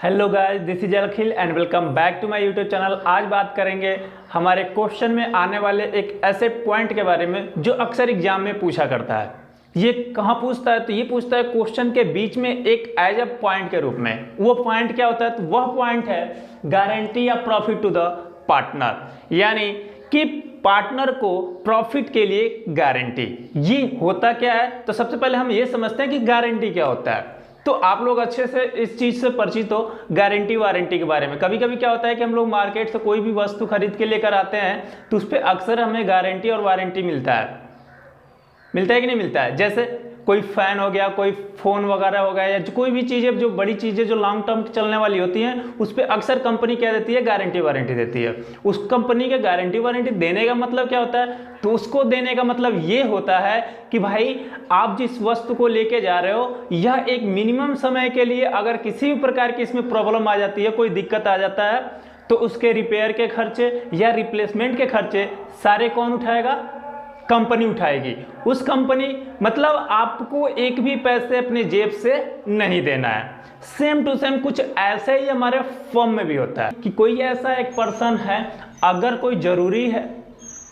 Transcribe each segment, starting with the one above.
Hello guys, this is Akhil and welcome back to my YouTube channel. आज बात करेंगे हमारे क्वेश्चन में आने वाले एक ऐसे पॉइंट के बारे में जो अक्सर एग्जाम में पूछा करता है। ये कहाँ पूछता है? तो ये पूछता है क्वेश्चन के बीच में एक एज अ पॉइंट के रूप में। वो पॉइंट क्या होता है? तो वह पॉइंट है गारंटी या प्रॉफिट टू द पार्टनर, यानी कि पार्टनर को प्रॉफिट के लिए गारंटी। ये होता क्या है? तो सबसे पहले हम ये समझते हैं कि गारंटी क्या होता है। तो आप लोग अच्छे से इस चीज से परिचित हो गारंटी वारंटी के बारे में। कभी कभी क्या होता है कि हम लोग मार्केट से कोई भी वस्तु खरीद के लेकर आते हैं तो उस पर अक्सर हमें गारंटी और वारंटी मिलता है कि नहीं मिलता है? जैसे कोई फैन हो गया, कोई फोन वगैरह हो गया, या कोई भी चीज़ें जो बड़ी चीज़ें जो लॉन्ग टर्म चलने वाली होती हैं उस पर अक्सर कंपनी क्या देती है? गारंटी वारंटी देती है। उस कंपनी के गारंटी वारंटी देने का मतलब क्या होता है? तो उसको देने का मतलब ये होता है कि भाई आप जिस वस्तु को लेके जा रहे हो यह एक मिनिमम समय के लिए अगर किसी भी प्रकार की इसमें प्रॉब्लम आ जाती है, कोई दिक्कत आ जाता है, तो उसके रिपेयर के खर्चे या रिप्लेसमेंट के खर्चे सारे कौन उठाएगा? कंपनी उठाएगी। उस कंपनी मतलब आपको एक भी पैसे अपने जेब से नहीं देना है। सेम टू सेम कुछ ऐसे ही हमारे फर्म में भी होता है कि कोई ऐसा एक पर्सन है, अगर कोई जरूरी है,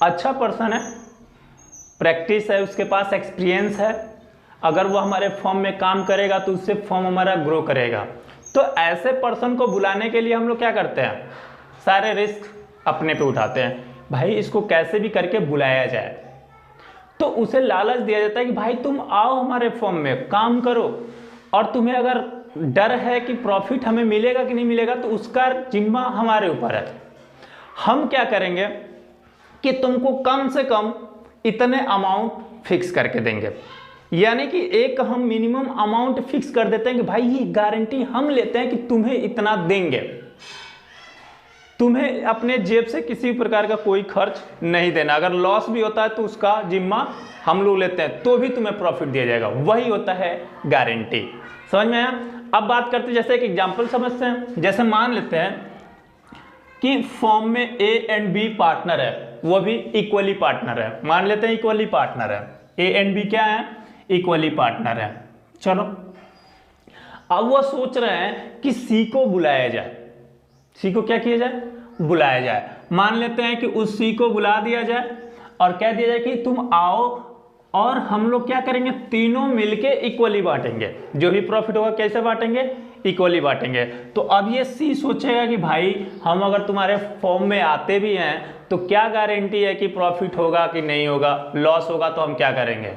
अच्छा पर्सन है, प्रैक्टिस है, उसके पास एक्सपीरियंस है, अगर वो हमारे फर्म में काम करेगा तो उससे फर्म हमारा ग्रो करेगा। तो ऐसे पर्सन को बुलाने के लिए हम लोग क्या करते हैं? सारे रिस्क अपने पे उठाते हैं। भाई इसको कैसे भी करके बुलाया जाए, तो उसे लालच दिया जाता है कि भाई तुम आओ हमारे फर्म में काम करो, और तुम्हें अगर डर है कि प्रॉफिट हमें मिलेगा कि नहीं मिलेगा तो उसका जिम्मा हमारे ऊपर है। हम क्या करेंगे कि तुमको कम से कम इतने अमाउंट फिक्स करके देंगे, यानी कि एक हम मिनिमम अमाउंट फिक्स कर देते हैं कि भाई ये गारंटी हम लेते हैं कि तुम्हें इतना देंगे, तुम्हें अपने जेब से किसी प्रकार का कोई खर्च नहीं देना। अगर लॉस भी होता है तो उसका जिम्मा हम लोग लेते हैं, तो भी तुम्हें प्रॉफिट दिया जाएगा। वही होता है गारंटी। समझ में आया? अब बात करते हैं, जैसे एक एग्जांपल समझते हैं। जैसे मान लेते हैं कि फर्म में ए एंड बी पार्टनर है, वो भी इक्वली पार्टनर है। मान लेते हैं इक्वली पार्टनर है, ए एंड बी क्या है? इक्वली पार्टनर है। चलो अब वो सोच रहे हैं कि सी को बुलाया जाए। सी को क्या किया जाए? बुलाया जाए। मान लेते हैं कि उस सी को बुला दिया जाए और कह दिया जाए कि तुम आओ और हम लोग क्या करेंगे? तीनों मिलके इक्वली बांटेंगे। जो भी प्रॉफिट होगा कैसे बांटेंगे? इक्वली बांटेंगे। तो अब ये सी सोचेगा कि भाई हम अगर तुम्हारे फॉर्म में आते भी हैं तो क्या गारंटी है कि प्रॉफिट होगा कि नहीं होगा? लॉस होगा तो हम क्या करेंगे?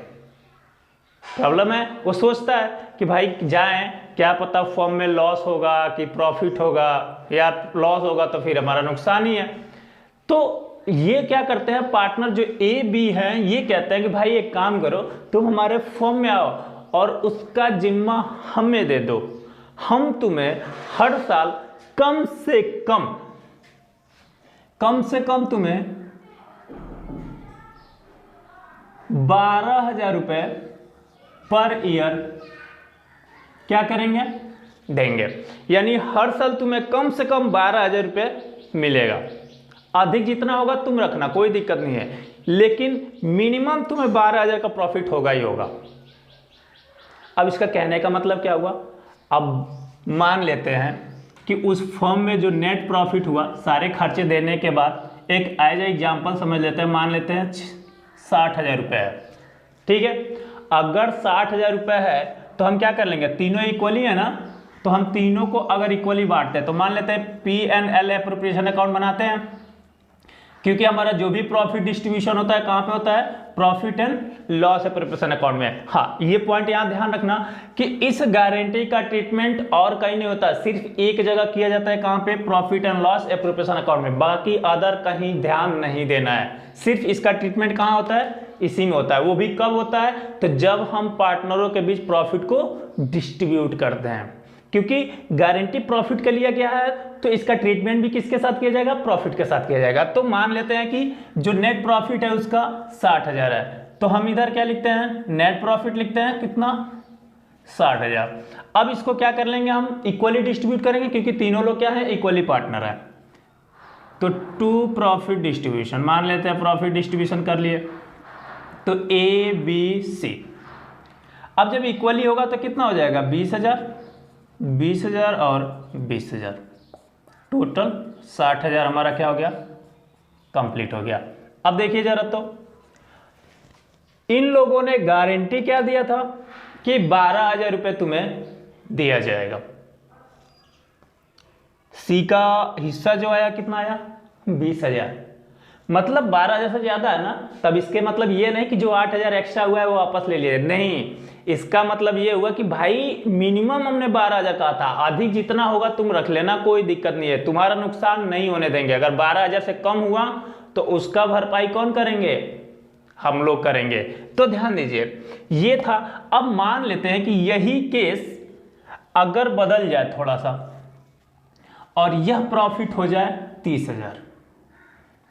प्रॉब्लम है। वो सोचता है कि भाई जाएं, क्या पता फॉर्म में लॉस होगा कि प्रॉफिट होगा, या लॉस होगा तो फिर हमारा नुकसान ही है। तो ये क्या करते हैं पार्टनर जो ए बी हैं, ये कहते हैं कि भाई एक काम करो, तुम हमारे फॉर्म में आओ और उसका जिम्मा हमें दे दो। हम तुम्हें हर साल कम से कम तुम्हें 12,000 रुपए पर ईयर क्या करेंगे? देंगे। यानी हर साल तुम्हें कम से कम 12,000 रुपये मिलेगा। अधिक जितना होगा तुम रखना, कोई दिक्कत नहीं है, लेकिन मिनिमम तुम्हें 12,000 का प्रॉफिट होगा ही होगा। अब इसका कहने का मतलब क्या हुआ? अब मान लेते हैं कि उस फर्म में जो नेट प्रॉफिट हुआ सारे खर्चे देने के बाद, एक एज एग्जाम्पल समझ लेते हैं, मान लेते हैं 60,000 रुपये है। ठीक है, अगर 60,000 रुपये है तो हम क्या कर लेंगे? तीनों इक्वली है ना, तो हम तीनों को अगर इक्वली बांटते हैं तो मान लेते हैं P&L एप्रोप्रिएशन अकाउंट बनाते हैं, क्योंकि हमारा जो भी प्रॉफिट डिस्ट्रीब्यूशन होता है कहाँ पे होता है? Profit and loss appropriation account में। हाँ, ये पॉइंट यहाँ ध्यान रखना कि इस गारंटी का ट्रीटमेंट और कहीं नहीं होता, सिर्फ एक जगह किया जाता है। कहाँ पे? Profit and loss appropriation account में। बाकी अदर कहीं ध्यान नहीं देना है। सिर्फ इसका ट्रीटमेंट कहाँ होता है? इसी में होता है। वो भी कब होता है? तो जब हम पार्टनरों के बीच प्रॉफिट को डिस्ट्रीब्यूट करते हैं, क्योंकि गारंटी प्रॉफिट के लिए क्या है, तो इसका ट्रीटमेंट भी किसके साथ किया जाएगा? प्रॉफिट के साथ किया जाएगा। तो मान लेते हैं कि जो नेट प्रॉफिट है उसका 60,000 है, तो हम इधर क्या लिखते हैं? नेट प्रॉफिट लिखते हैं। कितना? 60,000। अब इसको क्या कर लेंगे? हम इक्वली डिस्ट्रीब्यूट करेंगे, क्योंकि तीनों लोग क्या है? इक्वली पार्टनर है। तो टू प्रॉफिट डिस्ट्रीब्यूशन, मान लेते हैं प्रॉफिट डिस्ट्रीब्यूशन कर लिए, तो A B C। अब जब इक्वली होगा तो कितना हो जाएगा? 20,000 20,000 और 20,000, टोटल 60,000 हमारा क्या हो गया, कंप्लीट हो गया। अब देखिए जरा, तो इन लोगों ने गारंटी क्या दिया था कि 12,000 रुपये तुम्हें दिया जाएगा। सी का हिस्सा जो आया कितना आया, 20,000, मतलब 12,000 से ज्यादा है ना। तब इसके मतलब ये नहीं कि जो 8,000 एक्स्ट्रा हुआ है वो वापस ले लिए, नहीं, इसका मतलब ये हुआ कि भाई मिनिमम हमने 12,000 कहा था, अधिक जितना होगा तुम रख लेना, कोई दिक्कत नहीं है, तुम्हारा नुकसान नहीं होने देंगे। अगर 12,000 से कम हुआ तो उसका भरपाई कौन करेंगे, हम लोग करेंगे। तो ध्यान दीजिए, ये था। अब मान लेते हैं कि यही केस अगर बदल जाए थोड़ा सा और यह प्रॉफिट हो जाए 30,000,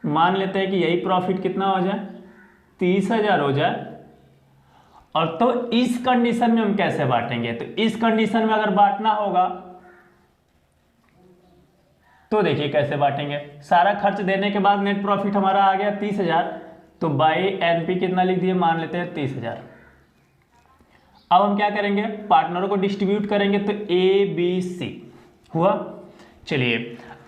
मान लेते हैं कि यही प्रॉफिट कितना हो जाए, 30,000 हो जाए, और तो इस कंडीशन में हम कैसे बांटेंगे, तो इस कंडीशन में अगर बांटना होगा तो देखिए कैसे बांटेंगे। सारा खर्च देने के बाद नेट प्रॉफिट हमारा आ गया 30,000, तो बाई एनपी कितना लिख दिए, मान लेते हैं 30,000। अब हम क्या करेंगे, पार्टनरों को डिस्ट्रीब्यूट करेंगे, तो ए बी सी हुआ। चलिए,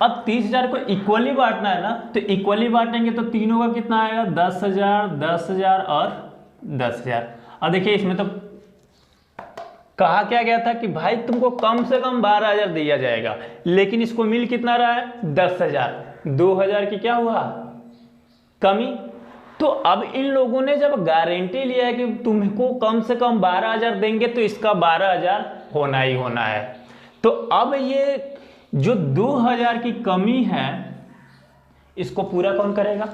अब 30,000 को इक्वली बांटना है ना, तो इक्वली बांटेंगे तो तीनों का कितना आएगा, 10,000, 10,000 और 10,000। अब देखिए इसमें तो कहा क्या गया था कि भाई तुमको कम से कम 12,000 दिया जाएगा, लेकिन इसको मिल कितना रहा है, 10,000, 2,000 की क्या हुआ, कमी। तो अब इन लोगों ने जब गारंटी लिया है कि तुमको कम से कम 12,000 देंगे, तो इसका 12,000 होना ही होना है। तो अब ये जो 2,000 की कमी है, इसको पूरा कौन करेगा,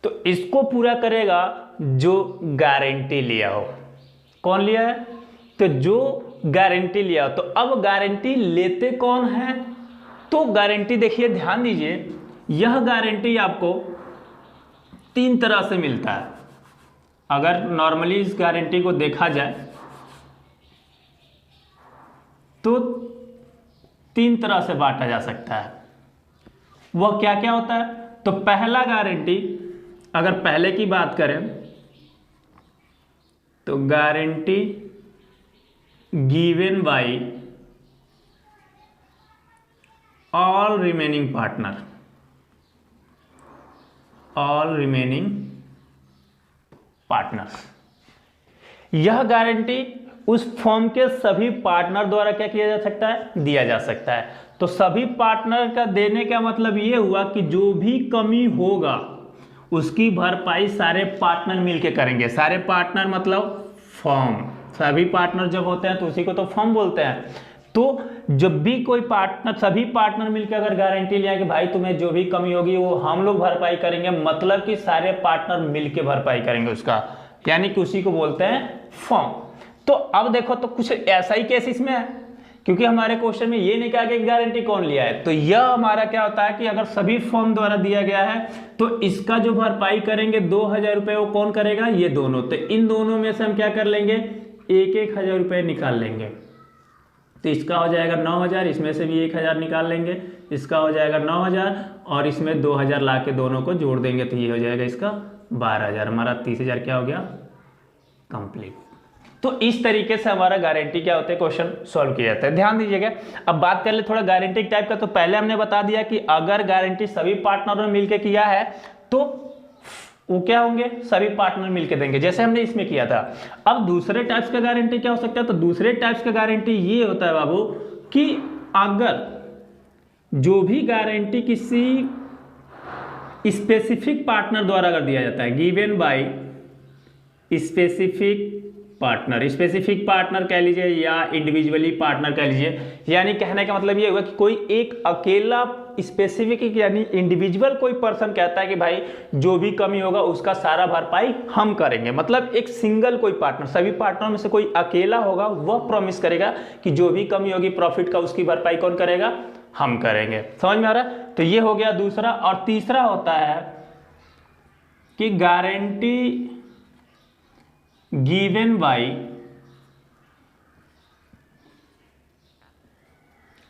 तो इसको पूरा करेगा जो गारंटी लिया हो। कौन लिया है, तो जो गारंटी लिया हो। तो अब गारंटी लेते कौन है, तो गारंटी देखिए, ध्यान दीजिए, यह गारंटी आपको 3 तरह से मिलता है। अगर नॉर्मली इस गारंटी को देखा जाए तो 3 तरह से बांटा जा सकता है। वह क्या क्या होता है, तो पहला गारंटी, अगर पहले की बात करें तो guarantee given by all remaining partner, all remaining partners. यह गारंटी उस फर्म के सभी पार्टनर द्वारा क्या किया जा सकता है, दिया जा सकता है। तो सभी पार्टनर का देने का मतलब यह हुआ कि जो भी कमी होगा उसकी भरपाई सारे पार्टनर मिलके करेंगे। सारे पार्टनर मतलब फर्म, सभी पार्टनर जब होते हैं तो उसी को तो फर्म बोलते हैं। तो जब भी कोई पार्टनर, सभी पार्टनर मिलकर अगर गारंटी लिया कि भाई तुम्हें जो भी कमी होगी वो हम लोग भरपाई करेंगे, मतलब कि सारे पार्टनर मिलके भरपाई करेंगे उसका, यानी कि उसी को बोलते हैं फर्म। तो अब देखो, तो कुछ ऐसा ही केस इसमें है, क्योंकि हमारे क्वेश्चन में ये नहीं कहा कि गारंटी कौन लिया है। तो यह हमारा क्या होता है कि अगर सभी फर्म द्वारा दिया गया है तो इसका जो भरपाई करेंगे 2,000 रुपये, वो कौन करेगा, ये दोनों। तो इन दोनों में से हम क्या कर लेंगे, 1,000 रुपये निकाल लेंगे। तो इसका हो जाएगा 9,000, इसमें से भी 1,000 निकाल लेंगे, इसका हो जाएगा 9,000, और इसमें 2,000 ला के दोनों को जोड़ देंगे, तो ये हो जाएगा इसका 12,000। हमारा 30,000 क्या हो गया, कंप्लीट। तो इस तरीके से हमारा गारंटी क्या होता है, क्वेश्चन सॉल्व किया जाता है। ध्यान दीजिएगा। अब बात कर ले थोड़ा गारंटी टाइप का। तो पहले हमने बता दिया कि अगर गारंटी सभी पार्टनरों ने मिलकर किया है तो वो क्या होंगे, सभी पार्टनर मिलकर देंगे, जैसे हमने इसमें किया था। अब दूसरे टाइप्स का गारंटी क्या हो सकता है, तो दूसरे टाइप्स का गारंटी ये होता है बाबू कि अगर जो भी गारंटी किसी स्पेसिफिक पार्टनर द्वारा अगर दिया जाता है, given by specific partner, specific partner कह लीजिए या इंडिविजुअली पार्टनर कह लीजिए, यानी कहने का मतलब ये हुआ कि कोई एक अकेला स्पेसिफिक यानी इंडिविजुअल कोई पर्सन कहता है कि भाई जो भी कमी होगा उसका सारा भरपाई हम करेंगे। मतलब एक सिंगल कोई पार्टनर, सभी पार्टनर में से कोई अकेला होगा, वह प्रॉमिस करेगा कि जो भी कमी होगी प्रॉफिट का उसकी भरपाई कौन करेगा, हम करेंगे। समझ में आ रहा है। तो ये हो गया दूसरा। और तीसरा होता है कि guarantee given by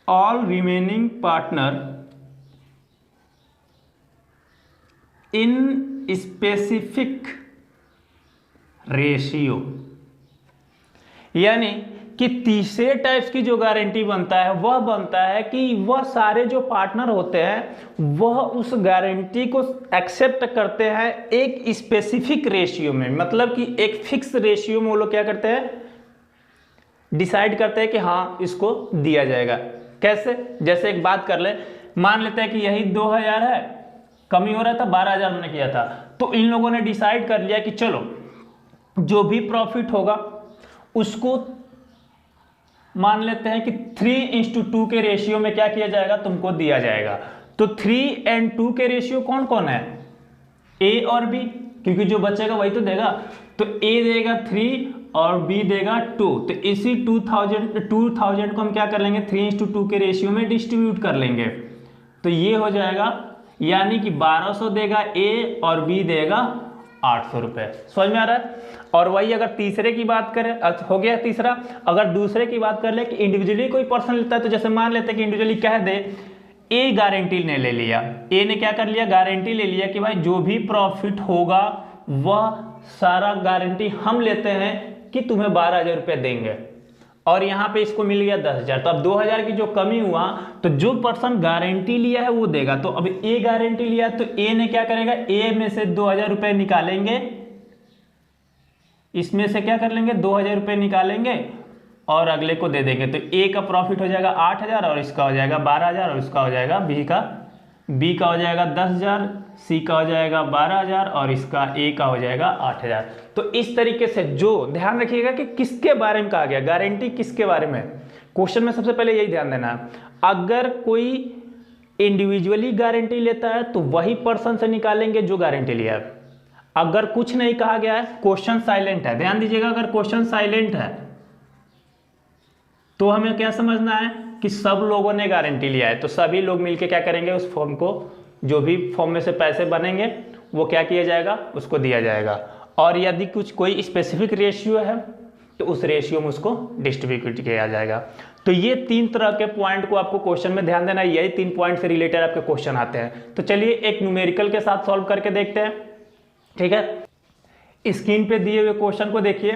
all remaining partner in specific ratio, यानी कि तीसरे टाइप्स की जो गारंटी बनता है वह बनता है कि वह सारे जो पार्टनर होते हैं वह उस गारंटी को एक्सेप्ट करते हैं एक स्पेसिफिक रेशियो में, मतलब कि एक फिक्स रेशियो में वो लोग क्या करते हैं, डिसाइड करते हैं कि हाँ इसको दिया जाएगा। कैसे, जैसे एक बात कर ले, मान लेते हैं कि यही 2000 है, कमी हो रहा था, 12000 मैंने किया था, तो इन लोगों ने डिसाइड कर लिया कि चलो जो भी प्रॉफिट होगा उसको मान लेते हैं कि 3:2 के रेशियो में क्या किया जाएगा, तुमको दिया जाएगा। तो 3 और 2 के रेशियो कौन कौन है, ए और बी, क्योंकि जो बचेगा वही तो देगा। तो ए देगा 3 और बी देगा 2, तो इसी 2000 को हम क्या कर लेंगे, 3:2 के रेशियो में डिस्ट्रीब्यूट कर लेंगे। तो ये हो जाएगा, यानी कि 1200 देगा ए और बी देगा 800 रुपये। समझ में आ रहा है। और वही अगर तीसरे की बात करें, हो गया तीसरा। अगर दूसरे की बात कर ले कि इंडिविजुअली कोई पर्सन लेता है, तो जैसे मान लेते हैं कि इंडिविजुअली कह दे, ए गारंटी ने ले लिया, ए ने क्या कर लिया, गारंटी ले लिया कि भाई जो भी प्रॉफिट होगा वह सारा गारंटी हम लेते हैं कि तुम्हें 12000 रुपये देंगे, और यहाँ पे इसको मिल गया 10000। तो अब 2000 की जो कमी हुआ, तो जो पर्सन गारंटी लिया है वो देगा। तो अब ए गारंटी लिया है, तो ए ने क्या करेगा, ए में से 2000 रुपये निकालेंगे, इसमें से क्या कर लेंगे, 2000 रुपये निकालेंगे और अगले को दे देंगे। तो ए का प्रॉफिट हो जाएगा 8000 और इसका हो जाएगा 12000 और इसका हो जाएगा बी का हो जाएगा 10000, सी का हो जाएगा 12000 और इसका ए का हो जाएगा 8000। तो इस तरीके से, जो ध्यान रखिएगा कि किसके बारे में कहा गया, गारंटी किसके बारे में, क्वेश्चन में सबसे पहले यही ध्यान देना है। अगर कोई इंडिविजुअली गारंटी लेता है तो वही पर्सन से निकालेंगे जो गारंटी लिया है। अगर कुछ नहीं कहा गया है, क्वेश्चन साइलेंट है, ध्यान दीजिएगा, अगर क्वेश्चन साइलेंट है तो हमें क्या समझना है कि सब लोगों ने गारंटी लिया है, तो सभी लोग मिलके क्या करेंगे, उस फॉर्म को, जो भी फॉर्म में से पैसे बनेंगे वो क्या किया जाएगा, उसको दिया जाएगा। और यदि कुछ कोई स्पेसिफिक रेशियो है तो उस रेशियो में उसको डिस्ट्रीब्यूट किया जाएगा। तो ये 3 तरह के पॉइंट को आपको क्वेश्चन में ध्यान देना है, यही 3 पॉइंट से रिलेटेड आपके क्वेश्चन आते हैं। तो चलिए एक न्यूमेरिकल के साथ सॉल्व करके देखते हैं, ठीक है। स्क्रीन पे दिए हुए क्वेश्चन को देखिए,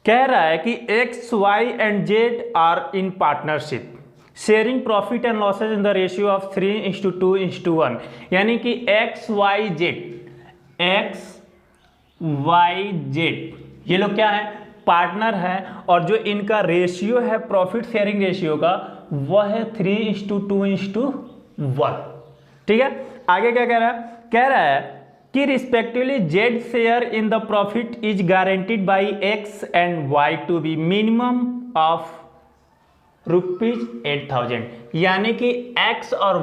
कह रहा है कि X Y and Z are in partnership sharing profit and losses in the ratio of 3:2:1, यानी कि एक्स वाई जेड ये लोग क्या है, पार्टनर है, और जो इनका रेशियो है प्रॉफिट शेयरिंग रेशियो का वह है 3:2:1, ठीक है। आगे क्या कह रहा है कि respectively Z share in the profit is guaranteed by X and Y to be minimum of ₹8000, यानी कि एक्स और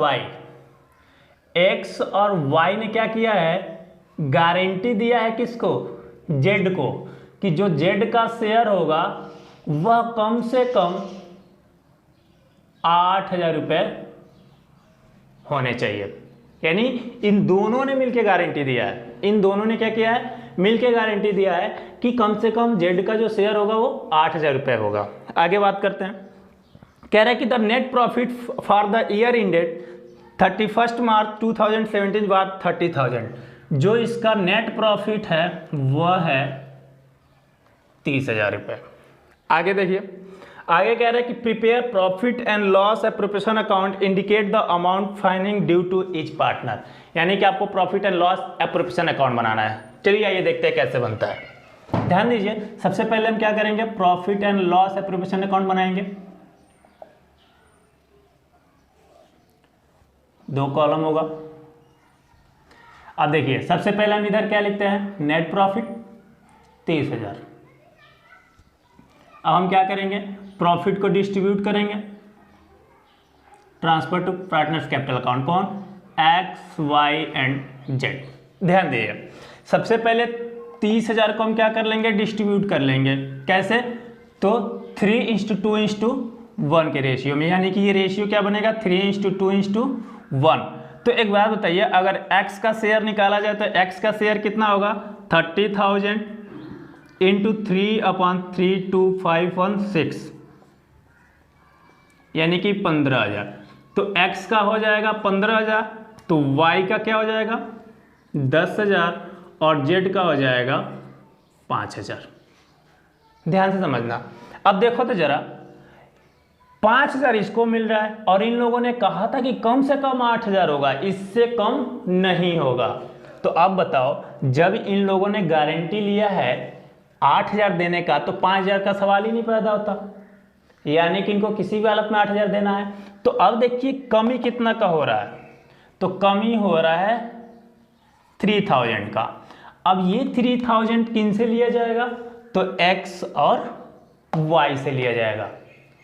वाई ने क्या किया है, गारंटी दिया है किसको, जेड को, कि जो जेड का शेयर होगा वह कम से कम 8000 रुपये होने चाहिए। यानी इन दोनों ने मिलकर गारंटी दिया है, इन दोनों ने क्या किया है, मिलकर गारंटी दिया है कि कम से कम जेड का जो शेयर होगा वो 8000 रुपये होगा। आगे बात करते हैं, कह रहा है कि the net profit for the year ended 31 March 2017 was 30,000, जो इसका नेट प्रॉफिट है वह है 30,000 रुपये। आगे देखिए, आगे कह रहा है कि prepare profit and loss appropriation account indicate the amount fining due to each partner, यानी कि आपको profit and loss appropriation account बनाना है। चलिए आइए देखते हैं कैसे बनता है। ध्यान दीजिए, सबसे पहले हम क्या करेंगे, profit and loss appropriation account बनाएंगे। 2 कॉलम होगा। अब देखिए, सबसे पहले हम इधर क्या लिखते हैं, नेट प्रॉफिट 30,000। अब हम क्या करेंगे, प्रॉफिट को डिस्ट्रीब्यूट करेंगे, transfer to partners capital account, कौन, एक्स वाई एंड जेड। ध्यान दीजिए, सबसे पहले 30,000 को हम क्या कर लेंगे, डिस्ट्रीब्यूट कर लेंगे। कैसे, तो 3:2:1 के रेशियो में, यानी कि ये रेशियो क्या बनेगा, 3:2:1। तो एक बात बताइए, अगर x का शेयर निकाला जाए तो x का शेयर कितना होगा, 30,000 इंटू 3/32516, यानी कि 15,000। तो x का हो जाएगा 15,000, तो y का क्या हो जाएगा 10,000 और z का हो जाएगा 5,000। ध्यान से समझना। अब देखो तो जरा, 5,000 इसको मिल रहा है और इन लोगों ने कहा था कि कम से कम 8,000 होगा, इससे कम नहीं होगा। तो अब बताओ, जब इन लोगों ने गारंटी लिया है 8,000 देने का, तो 5,000 का सवाल ही नहीं पैदा होता, यानी कि इनको किसी भी हालत में 8,000 देना है। तो अब देखिए कमी कितना का हो रहा है, तो कमी हो रहा है 3,000 का। अब ये 3,000 किन से लिया जाएगा, तो x और y से लिया जाएगा।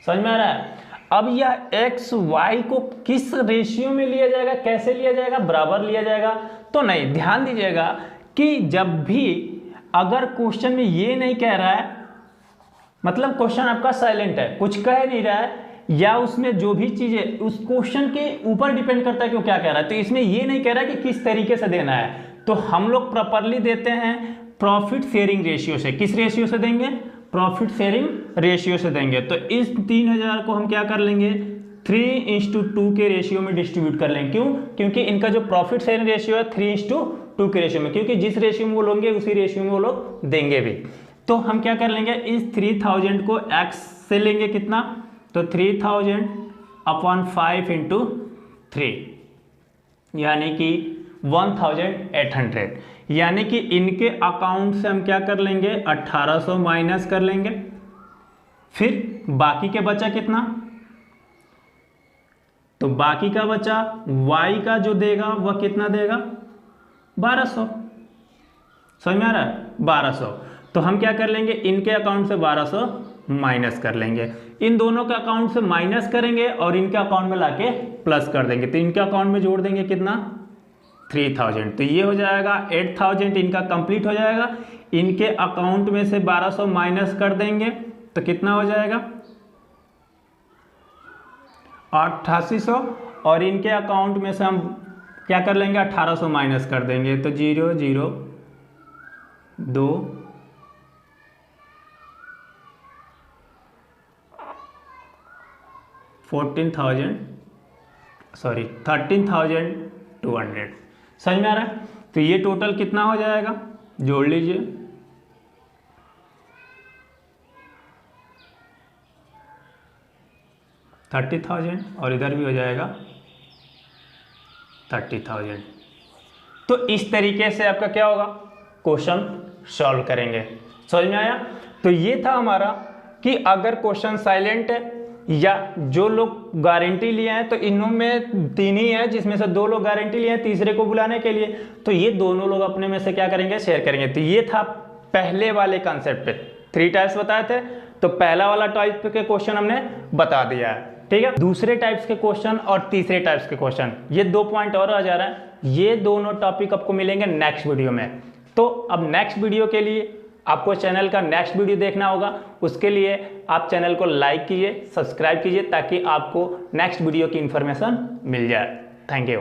समझ में आ रहा है? अब यह x y को किस रेशियो में लिया जाएगा, कैसे लिया जाएगा, बराबर लिया जाएगा तो नहीं। ध्यान दीजिएगा कि जब भी अगर क्वेश्चन में ये नहीं कह रहा है, मतलब क्वेश्चन आपका साइलेंट है, कुछ कह नहीं रहा है, या उसमें जो भी चीजें उस क्वेश्चन के ऊपर डिपेंड करता है कि वो क्या कह रहा है, तो इसमें ये नहीं कह रहा है कि किस तरीके से देना है, तो हम लोग प्रॉपरली देते हैं प्रॉफिट शेयरिंग रेशियो से। किस रेशियो से देंगे, प्रॉफिट शेयरिंग रेशियो से देंगे। तो इस 3,000 को हम क्या कर लेंगे, 3:2 के रेशियो में डिस्ट्रीब्यूट कर लेंगे। क्यों, क्योंकि इनका जो प्रॉफिट शेयरिंग रेशियो है 3:2 के रेशियो में, क्योंकि जिस रेशियो में वो लोगे उसी रेशियो में वो लोग देंगे भी। तो हम क्या कर लेंगे, इस 3,000 को x से लेंगे कितना, तो 3,000/5 × 3 यानी कि 1,800, यानी कि इनके अकाउंट से हम क्या कर लेंगे, 1,800 माइनस कर लेंगे। फिर बाकी के बचा कितना, तो बाकी का बचा y का जो देगा वह कितना देगा, 1,200। समझ में आ रहा है, 1,200। तो हम क्या कर लेंगे, इनके अकाउंट से 1,200 माइनस कर लेंगे, इन दोनों के अकाउंट से माइनस करेंगे और इनके अकाउंट में लाके प्लस कर देंगे। तो इनके अकाउंट में जोड़ देंगे कितना, 3,000। तो ये हो जाएगा 8,000 इनका कंप्लीट हो जाएगा। इनके अकाउंट में से 1,200 माइनस कर देंगे तो कितना हो जाएगा, 8,800, और इनके अकाउंट में से हम क्या कर लेंगे, 1,800 माइनस कर देंगे, तो 0 0 2 13,200। समझ में आ रहा है? तो ये टोटल कितना हो जाएगा, जोड़ लीजिए, 30,000 और इधर भी हो जाएगा 30,000। तो इस तरीके से आपका क्या होगा, क्वेश्चन सॉल्व करेंगे। समझ में आया? तो ये था हमारा कि अगर क्वेश्चन साइलेंट है या जो लोग गारंटी लिए हैं, तो इनमें 3 ही है जिसमें से 2 लोग गारंटी लिए हैं तीसरे को बुलाने के लिए, तो ये दोनों लोग अपने में से क्या करेंगे, शेयर करेंगे। तो ये था पहले वाले कॉन्सेप्ट पे 3 टाइप्स बताए थे, तो पहला वाला टाइप के क्वेश्चन हमने बता दिया है, ठीक है। दूसरे टाइप्स के क्वेश्चन और तीसरे टाइप्स के क्वेश्चन, ये 2 पॉइंट और आ जा रहा है, ये दोनों टॉपिक आपको मिलेंगे नेक्स्ट वीडियो में। तो अब नेक्स्ट वीडियो के लिए आपको चैनल का नेक्स्ट वीडियो देखना होगा, उसके लिए आप चैनल को लाइक कीजिए, सब्सक्राइब कीजिए, ताकि आपको नेक्स्ट वीडियो की इंफॉर्मेशन मिल जाए। Thank you.